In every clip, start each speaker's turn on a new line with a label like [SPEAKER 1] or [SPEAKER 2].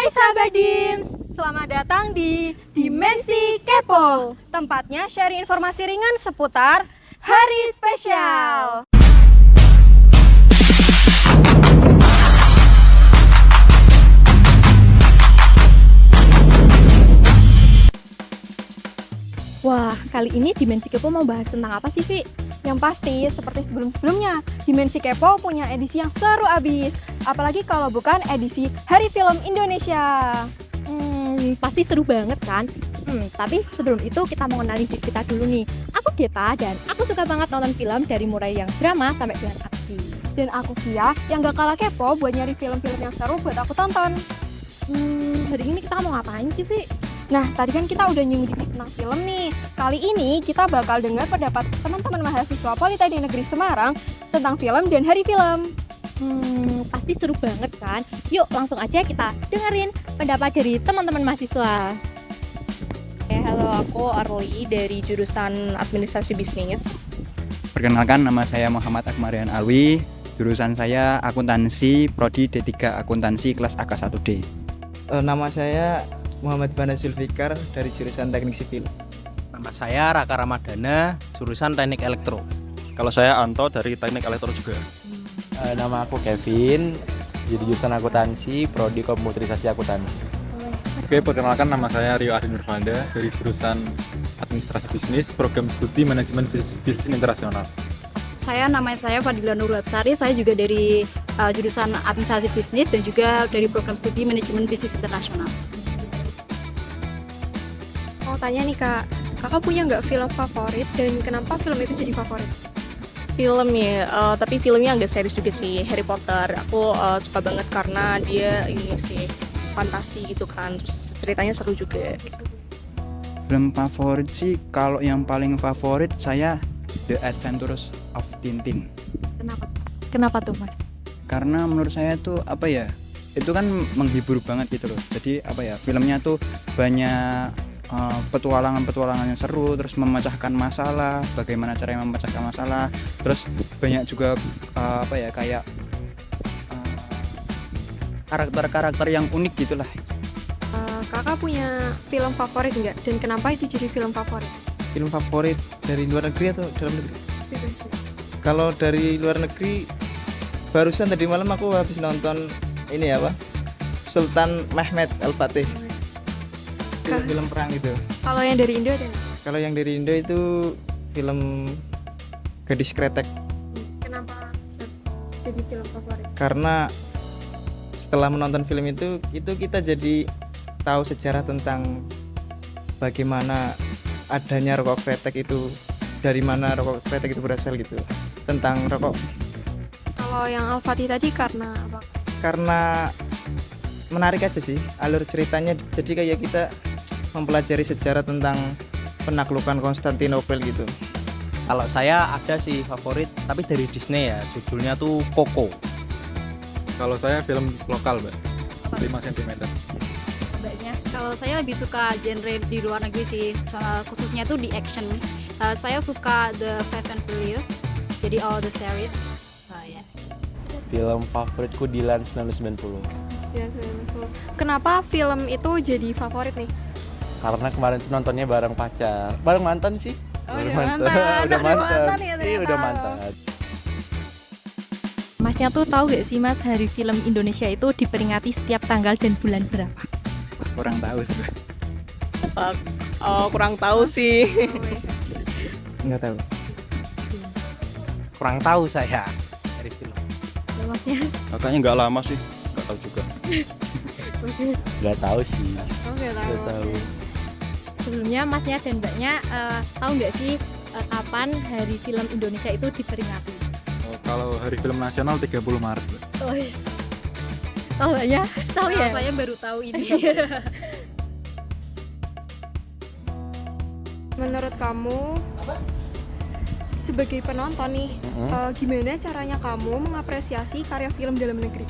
[SPEAKER 1] Hai sahabat Dims, selamat datang di Dimensi Kepo. Tempatnya sharing informasi ringan seputar Hari Spesial.
[SPEAKER 2] Wah, kali ini Dimensi Kepo mau bahas tentang apa sih, Vi?
[SPEAKER 1] Yang pasti, seperti sebelum-sebelumnya, Dimensi Kepo punya edisi yang seru abis. Apalagi kalau bukan edisi Hari Film Indonesia.
[SPEAKER 2] Pasti seru banget kan? Tapi sebelum itu kita mau kenalin diri kita dulu nih. Aku Geta dan aku suka banget nonton film dari mulai yang drama sampai dengan aksi.
[SPEAKER 1] Dan aku Via, yang gak kalah kepo buat nyari film-film yang seru buat aku tonton.
[SPEAKER 2] Hari ini kita mau ngapain sih, Vi?
[SPEAKER 1] Nah, tadi kan kita udah nyinggung dikit tentang film nih. Kali ini kita bakal dengar pendapat teman-teman mahasiswa Politeknik Negeri Semarang tentang film dan Hari Film.
[SPEAKER 2] Pasti seru banget kan? Yuk langsung aja kita dengerin pendapat dari teman-teman mahasiswa.
[SPEAKER 3] Halo, aku Arli dari jurusan Administrasi Bisnis.
[SPEAKER 4] Perkenalkan, nama saya Muhammad Akmarian Alwi. Jurusan saya Akuntansi, Prodi D3 Akuntansi kelas AK1D.
[SPEAKER 5] Nama saya Muhammad Bana Zulfikar dari jurusan Teknik Sipil.
[SPEAKER 6] Nama saya Raka Ramadana, jurusan Teknik Elektro.
[SPEAKER 7] Kalau saya Anto dari Teknik Elektro juga.
[SPEAKER 8] Nama aku Kevin, jadi jurusan akuntansi, prodi komputerisasi akuntansi.
[SPEAKER 9] Oke, perkenalkan, nama saya Rio Adi Nurvalda dari jurusan Administrasi Bisnis, program studi Manajemen Bisnis Internasional.
[SPEAKER 10] Nama saya Fadila Nurul Absari, saya juga dari jurusan Administrasi Bisnis dan juga dari program studi Manajemen Bisnis Internasional.
[SPEAKER 1] Mau tanya nih kak, kakak punya nggak film favorit dan kenapa film itu jadi favorit?
[SPEAKER 3] Film ya, tapi filmnya agak serius juga sih, Harry Potter. Aku suka banget karena dia ini sih fantasi gitu kan, terus ceritanya seru juga gitu.
[SPEAKER 4] Film favorit sih, kalau yang paling favorit saya The Adventures of Tintin.
[SPEAKER 2] Kenapa tuh, Mas?
[SPEAKER 4] Karena menurut saya tuh itu kan menghibur banget gitu loh. Jadi filmnya tuh banyak petualangan-petualangan yang seru, terus memecahkan masalah, bagaimana caranya memecahkan masalah, terus banyak juga karakter-karakter yang unik gitulah.
[SPEAKER 1] Kakak punya film favorit nggak? Dan kenapa itu jadi film favorit?
[SPEAKER 5] Film favorit dari luar negeri atau dalam negeri? Kalau dari luar negeri, barusan tadi malam aku habis nonton ini Sultan Mehmet Al-Fatih. Film perang itu.
[SPEAKER 1] Kalau yang dari Indo ada?
[SPEAKER 5] Kalau yang dari Indo itu film Gadis Kretek.
[SPEAKER 1] Kenapa jadi film favorit?
[SPEAKER 5] Karena setelah menonton film itu kita jadi tahu sejarah tentang bagaimana adanya rokok kretek itu, dari mana rokok kretek itu berasal gitu, tentang rokok.
[SPEAKER 1] Kalau yang Al-Fatih tadi karena apa?
[SPEAKER 5] Karena menarik aja sih alur ceritanya, jadi kayak kita mempelajari sejarah tentang penaklukan Konstantinopel gitu.
[SPEAKER 6] Kalau saya ada sih favorit, tapi dari Disney ya, judulnya tuh Coco.
[SPEAKER 9] Kalau saya film lokal, Mbak. 5 cm.
[SPEAKER 10] Kalau saya lebih suka genre di luar negeri sih, khususnya tuh di action. Saya suka The Fast and Furious, jadi all the series.
[SPEAKER 8] Film favoritku Dilan 1990.
[SPEAKER 1] Kenapa film itu jadi favorit nih?
[SPEAKER 8] Karena kemarin tuh nontonnya bareng pacar, bareng mantan sih.
[SPEAKER 1] Udah mantan ya ternyata.
[SPEAKER 8] Iya, udah mantan.
[SPEAKER 2] Masnya tuh tahu gak sih, Mas, Hari Film Indonesia itu diperingati setiap tanggal dan bulan berapa?
[SPEAKER 4] Kurang tahu sih.
[SPEAKER 3] Kurang tahu sih.
[SPEAKER 5] Nggak tahu.
[SPEAKER 6] Kurang tahu saya dari film.
[SPEAKER 2] Masnya?
[SPEAKER 7] Kakaknya nggak lama sih, nggak tahu juga.
[SPEAKER 8] Nggak tahu sih.
[SPEAKER 1] Nggak
[SPEAKER 8] Nggak tahu.
[SPEAKER 2] Sebelumnya Masnya dan Mbaknya tahu nggak sih kapan Hari Film Indonesia itu diperingati?
[SPEAKER 9] Kalau Hari Film Nasional 30 Maret.
[SPEAKER 2] Tahu Mbaknya? Tahu ya?
[SPEAKER 10] Saya baru tahu ini.
[SPEAKER 1] Menurut kamu sebagai penonton nih, gimana caranya kamu mengapresiasi karya film dalam negeri?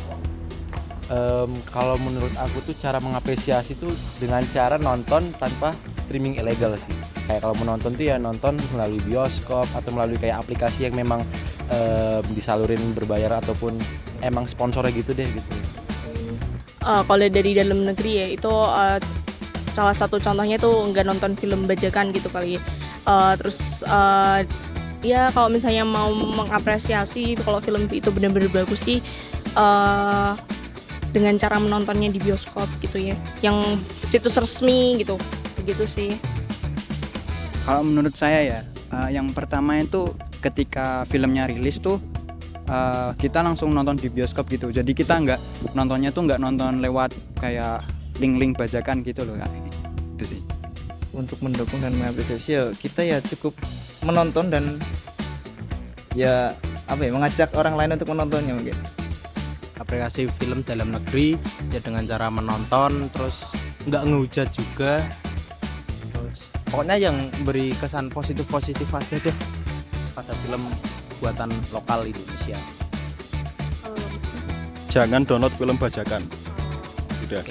[SPEAKER 8] Kalau menurut aku tuh cara mengapresiasi tuh dengan cara nonton tanpa streaming ilegal sih. Kayak kalau menonton tuh ya nonton melalui bioskop atau melalui kayak aplikasi yang memang disalurin berbayar ataupun emang sponsornya gitu deh gitu.
[SPEAKER 3] Kalau dari dalam negeri ya itu salah satu contohnya tuh nggak nonton film bajakan gitu kali. Terus ya kalau misalnya mau mengapresiasi kalau film itu benar-benar bagus sih dengan cara menontonnya di bioskop gitu ya, yang situs resmi gitu, begitu sih.
[SPEAKER 4] Kalau menurut saya ya, yang pertama itu ketika filmnya rilis tuh kita langsung nonton di bioskop gitu. Jadi kita nontonnya tuh nggak nonton lewat kayak link-link bajakan gitu loh, Kak. Itu sih.
[SPEAKER 5] Untuk mendukung dan mengapresiasi ya kita ya cukup menonton dan ya mengajak orang lain untuk menontonnya mungkin.
[SPEAKER 6] Apresiasi film dalam negeri ya dengan cara menonton, terus nggak ngehujat juga, terus pokoknya yang beri kesan positif aja deh pada film buatan lokal Indonesia.
[SPEAKER 7] Jangan download film bajakan. Udah.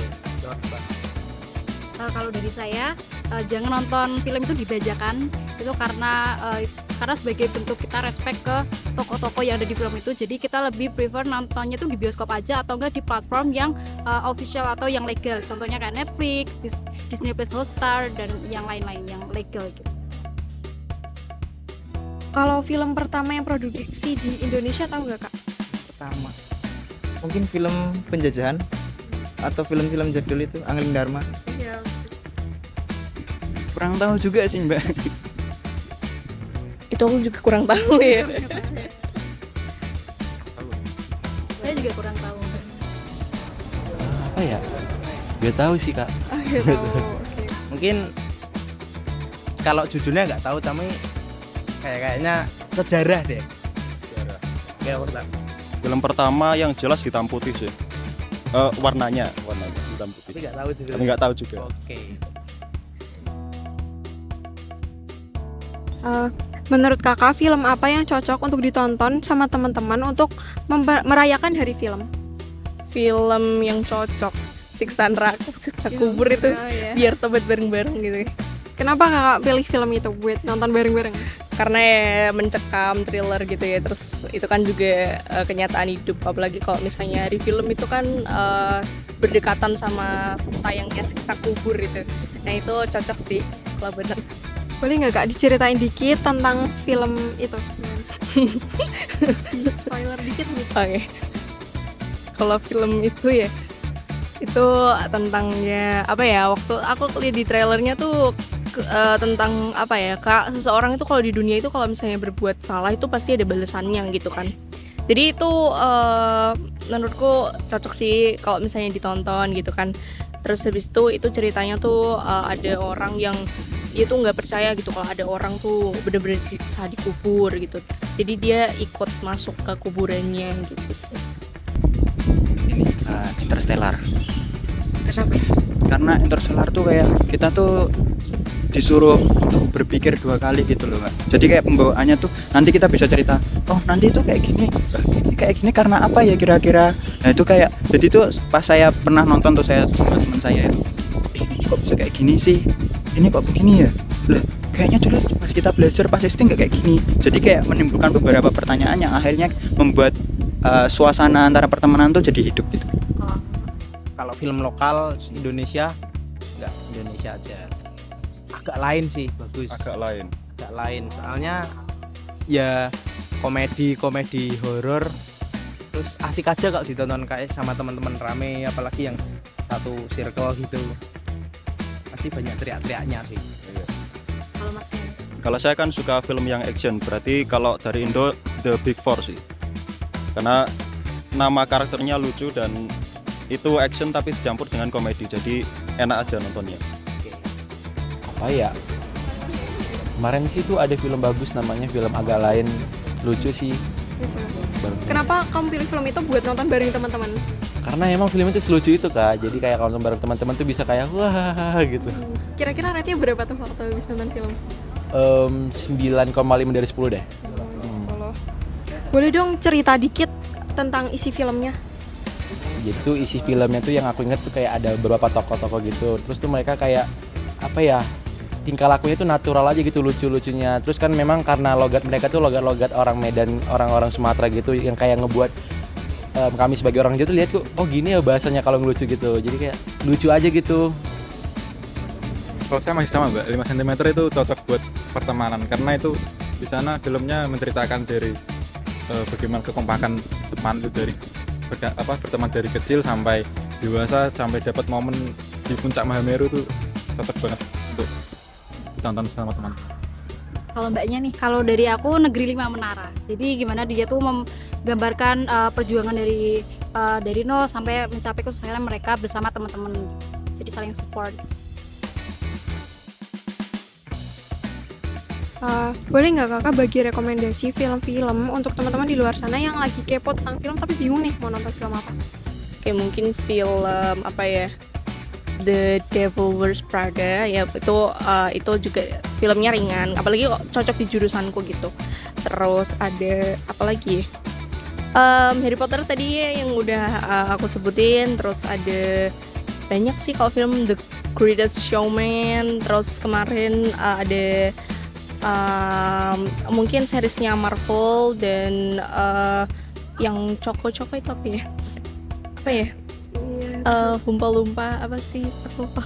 [SPEAKER 10] Kalau dari saya jangan nonton film itu dibajakan, itu karena sebagai bentuk kita respect ke toko-toko yang ada di film itu. Jadi kita lebih prefer nontonnya tuh di bioskop aja atau enggak di platform yang official atau yang legal. Contohnya kayak Netflix, Disney Plus Hotstar dan yang lain-lain yang legal gitu.
[SPEAKER 1] Kalau film pertama yang produksi di Indonesia tahu nggak, Kak?
[SPEAKER 5] Pertama mungkin film penjajahan atau film-film jadul itu Angling Dharma.
[SPEAKER 1] Iya.
[SPEAKER 4] Kurang tahu juga sih, Mbak.
[SPEAKER 3] Itu aku juga kurang tahu ya.
[SPEAKER 10] Saya juga kurang tahu.
[SPEAKER 8] Apa ya? Gak tahu sih, Kak.
[SPEAKER 1] Nggak tahu. Oke.
[SPEAKER 6] Mungkin kalau judulnya nggak tahu, tapi kayaknya sejarah deh. Kayak udah.
[SPEAKER 7] Film pertama yang jelas hitam putih sih. Warnanya hitam putih.
[SPEAKER 6] Tapi nggak tahu judulnya.
[SPEAKER 7] Tapi nggak tahu juga.
[SPEAKER 6] Oke.
[SPEAKER 1] Menurut Kakak, film apa yang cocok untuk ditonton sama teman-teman untuk merayakan hari film?
[SPEAKER 3] Film yang cocok siksa neraka, siksa kubur itu
[SPEAKER 1] Ya.
[SPEAKER 3] biar tobat bareng-bareng gitu.
[SPEAKER 1] Kenapa Kakak pilih film itu buat nonton bareng-bareng?
[SPEAKER 3] Karena ya mencekam, thriller gitu ya. Terus itu kan juga kenyataan hidup, apalagi kalau misalnya di film itu kan berdekatan sama tayangnya siksa kubur itu. Nah itu cocok sih kalau bener.
[SPEAKER 1] Boleh nggak Kak diceritain dikit tentang film itu? Spoiler dikit nih.
[SPEAKER 3] Oke. Kalau film itu ya, itu tentangnya apa ya? Waktu aku lihat di trailernya tuh tentang apa ya? Kak, seseorang itu kalau di dunia itu kalau misalnya berbuat salah itu pasti ada balasannya gitu kan. Jadi itu menurutku cocok sih kalau misalnya ditonton gitu kan. Terus habis itu ceritanya tuh ada orang yang dia tuh nggak percaya gitu kalau ada orang tuh bener-bener siksa di kubur gitu. Jadi dia ikut masuk ke kuburannya gitu sih.
[SPEAKER 4] Ini Interstellar.
[SPEAKER 1] Kenapa?
[SPEAKER 4] Karena Interstellar tuh kayak kita tuh disuruh berpikir 2 kali gitu loh, Kak. Jadi kayak pembawaannya tuh nanti kita bisa cerita, oh nanti itu kayak gini, ini kayak gini karena apa ya kira-kira. Nah itu kayak, jadi tuh pas saya pernah nonton tuh saya sama teman saya, ini kok bisa kayak gini sih, ini kok begini ya, lah kayaknya dulu pas kita belajar pas SD nggak kayak gini. Jadi kayak menimbulkan beberapa pertanyaan yang akhirnya membuat suasana antara pertemanan tuh jadi hidup gitu.
[SPEAKER 6] Kalau film lokal Indonesia, nggak Indonesia aja. Agak lain sih, bagus.
[SPEAKER 7] Agak lain.
[SPEAKER 6] Agak lain, soalnya ya komedi horor, terus asik aja kalau ditonton kayak sama teman-teman rame, apalagi yang satu circle gitu. Pasti banyak teriak-teriaknya sih.
[SPEAKER 10] Kalau Mas Ken?
[SPEAKER 7] Kalau saya kan suka film yang action, berarti kalau dari Indo The Big Four sih. Karena nama karakternya lucu dan itu action tapi dicampur dengan komedi, jadi enak aja nontonnya.
[SPEAKER 8] Apa ya? Kemarin sih tuh ada film bagus namanya film agak lain, lucu sih.
[SPEAKER 1] Kenapa kamu pilih film itu buat nonton bareng teman-teman?
[SPEAKER 8] Karena emang film itu selucu itu, Kak. Jadi kayak kalau nonton bareng teman-teman tuh bisa kayak wah gitu.
[SPEAKER 1] Kira-kira rate-nya berapa tuh waktu habis nonton film?
[SPEAKER 8] 9,5 dari 10 deh.
[SPEAKER 1] 10. Boleh dong cerita dikit tentang isi filmnya?
[SPEAKER 8] Jadi tuh isi filmnya tuh yang aku inget tuh kayak ada beberapa tokoh-tokoh gitu. Terus tuh mereka kayak apa ya, tingkah lakunya tuh natural aja gitu, lucu-lucunya. Terus kan memang karena logat mereka tuh logat-logat orang Medan, orang-orang Sumatera gitu, yang kayak ngebuat kami sebagai orang Jawa tuh lihat kok, oh gini ya bahasanya kalau ngelucu gitu. Jadi kayak lucu aja gitu.
[SPEAKER 9] Kalau saya masih sama Mbak, 5 cm itu cocok buat pertemanan karena itu di sana filmnya menceritakan dari bagaimana kekompakan teman itu dari berteman dari kecil sampai dewasa sampai dapat momen di puncak Mahameru itu cocok banget untuk ditonton sama teman.
[SPEAKER 2] Kalau Mbaknya nih?
[SPEAKER 10] Kalau dari aku Negeri Lima Menara. Jadi gimana dia tuh menggambarkan perjuangan dari nol sampai mencapai kesuksesan mereka bersama teman-teman. Jadi saling support.
[SPEAKER 1] Boleh nggak kakak bagi rekomendasi film-film untuk teman-teman di luar sana yang lagi kepo tentang film tapi bingung nih mau nonton film apa?
[SPEAKER 3] Oke, mungkin film apa ya, The Devil Wears Prada ya, itu juga filmnya ringan, apalagi kok cocok di jurusanku gitu. Terus ada apa lagi? Harry Potter tadi yang udah aku sebutin. Terus ada banyak sih kalau film The Greatest Showman. Terus kemarin ada mungkin seriesnya Marvel dan yang Choco-Choco itu apa ya? Lumpa-lumpa apa sih? Aku lupa.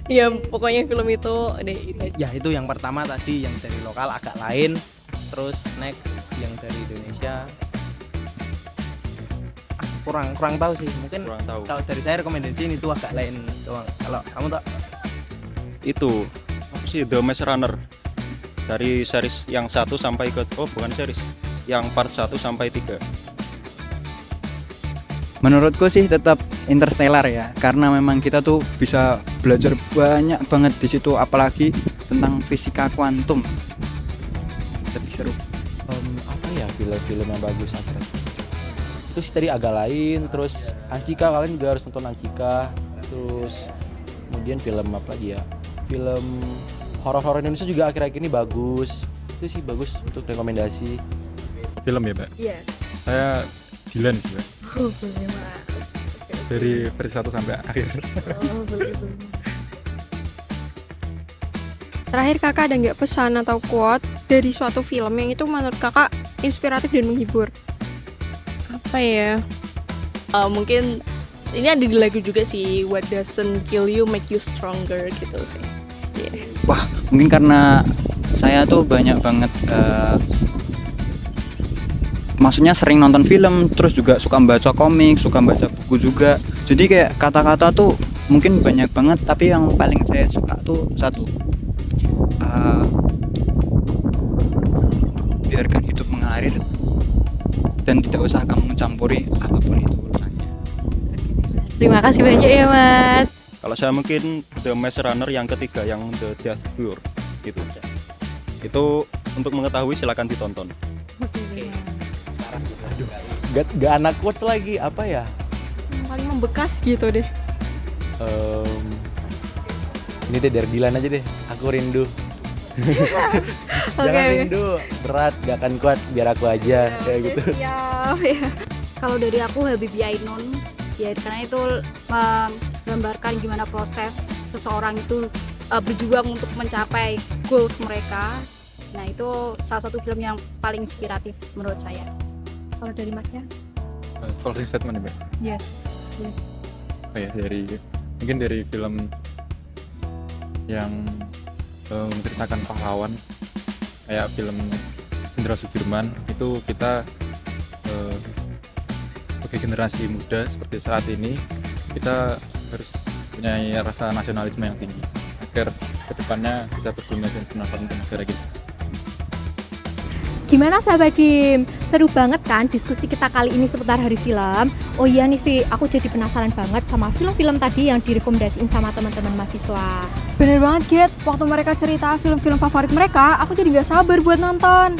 [SPEAKER 3] Ya pokoknya film itu ada itu.
[SPEAKER 5] Ya itu yang pertama tadi yang dari lokal agak lain. Terus next yang dari Indonesia kurang tahu sih. Mungkin
[SPEAKER 7] Kurang tahu.
[SPEAKER 5] kalau dari saya rekomendasi itu agak lain doang. Kalau kamu tak
[SPEAKER 7] Itu apa sih, The Maze Runner, dari series yang 1 sampai ke bukan series, yang part 1 sampai 3.
[SPEAKER 4] Menurutku sih tetap Interstellar ya, karena memang kita tuh bisa belajar banyak banget di situ, apalagi tentang fisika kuantum. Lebih seru.
[SPEAKER 8] Apa ya film-film yang bagus akhirnya? Itu sih tadi agak lain. Terus Anchika, kalian juga harus nonton Anchika. Terus kemudian film apa lagi ya? Film horor-horor Indonesia juga akhir-akhir ini bagus. Itu sih bagus untuk rekomendasi.
[SPEAKER 9] Film ya Mbak?
[SPEAKER 3] Iya.
[SPEAKER 9] Saya Dylan sih Mbak. Dari versi 1 sampai akhir.
[SPEAKER 1] Terakhir kakak ada nggak pesan atau quote dari suatu film yang itu menurut kakak inspiratif dan menghibur?
[SPEAKER 3] Apa ya? Mungkin ini ada di lagu juga sih, What Doesn't Kill You Make You Stronger gitu sih. Yeah.
[SPEAKER 4] Wah, mungkin karena saya tuh banyak banget maksudnya sering nonton film, terus juga suka baca komik, suka baca buku juga. Jadi kayak kata-kata tuh mungkin banyak banget, tapi yang paling saya suka tuh satu, biarkan hidup mengalir dan tidak usah kamu mencampuri apapun itu urusannya.
[SPEAKER 2] Terima kasih banyak ya Mas.
[SPEAKER 7] Kalau saya mungkin The Maze Runner yang ketiga, yang The Death Cure gitu. Itu untuk mengetahui silakan ditonton.
[SPEAKER 8] Gak anak quotes lagi, apa ya?
[SPEAKER 1] Yang paling membekas gitu deh.
[SPEAKER 8] Ini deh dari Dylan aja deh. Aku rindu. Jangan rindu, berat, gak akan kuat, biar aku aja kayak gitu.
[SPEAKER 1] Siap ya.
[SPEAKER 10] Kalau dari aku Habibie Ainun, ya karena itu menggambarkan gimana proses seseorang itu berjuang untuk mencapai goals mereka. Nah itu salah satu film yang paling inspiratif menurut saya.
[SPEAKER 1] Kalau dari Masnya?
[SPEAKER 9] Closing statement ya Mbak?
[SPEAKER 1] Yes.
[SPEAKER 9] Oh ya, mungkin dari film yang menceritakan pahlawan kayak film Jenderal Sudirman, itu kita sebagai generasi muda seperti saat ini kita harus punya rasa nasionalisme yang tinggi agar kedepannya bisa berguna dan bermanfaat untuk negara kita.
[SPEAKER 2] Gimana sahabat Dim? Seru banget kan diskusi kita kali ini seputar hari film. Oh iya nih Vi, aku jadi penasaran banget sama film-film tadi yang direkomendasiin sama teman-teman mahasiswa.
[SPEAKER 1] Bener banget Git, waktu mereka cerita film-film favorit mereka, aku jadi gak sabar buat nonton.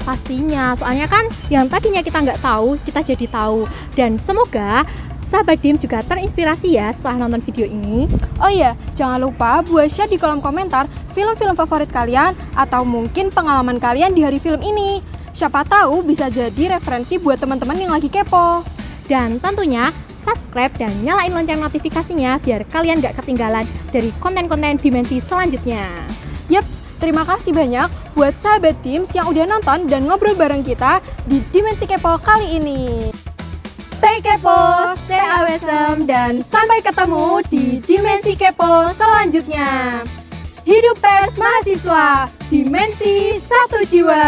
[SPEAKER 2] Pastinya, soalnya kan yang tadinya kita nggak tahu, kita jadi tahu. Dan semoga sahabat Dim juga terinspirasi ya setelah nonton video ini.
[SPEAKER 1] Oh iya, jangan lupa buat share di kolom komentar film-film favorit kalian atau mungkin pengalaman kalian di hari film ini. Siapa tahu bisa jadi referensi buat teman-teman yang lagi kepo.
[SPEAKER 2] Dan tentunya subscribe dan nyalain lonceng notifikasinya biar kalian gak ketinggalan dari konten-konten dimensi selanjutnya.
[SPEAKER 1] Yups, Terima kasih banyak buat sahabat Teams yang udah nonton dan ngobrol bareng kita di Dimensi Kepo kali ini. Stay kepo, stay awesome, dan sampai ketemu di Dimensi Kepo selanjutnya. Hidup pers mahasiswa, Dimensi Satu Jiwa.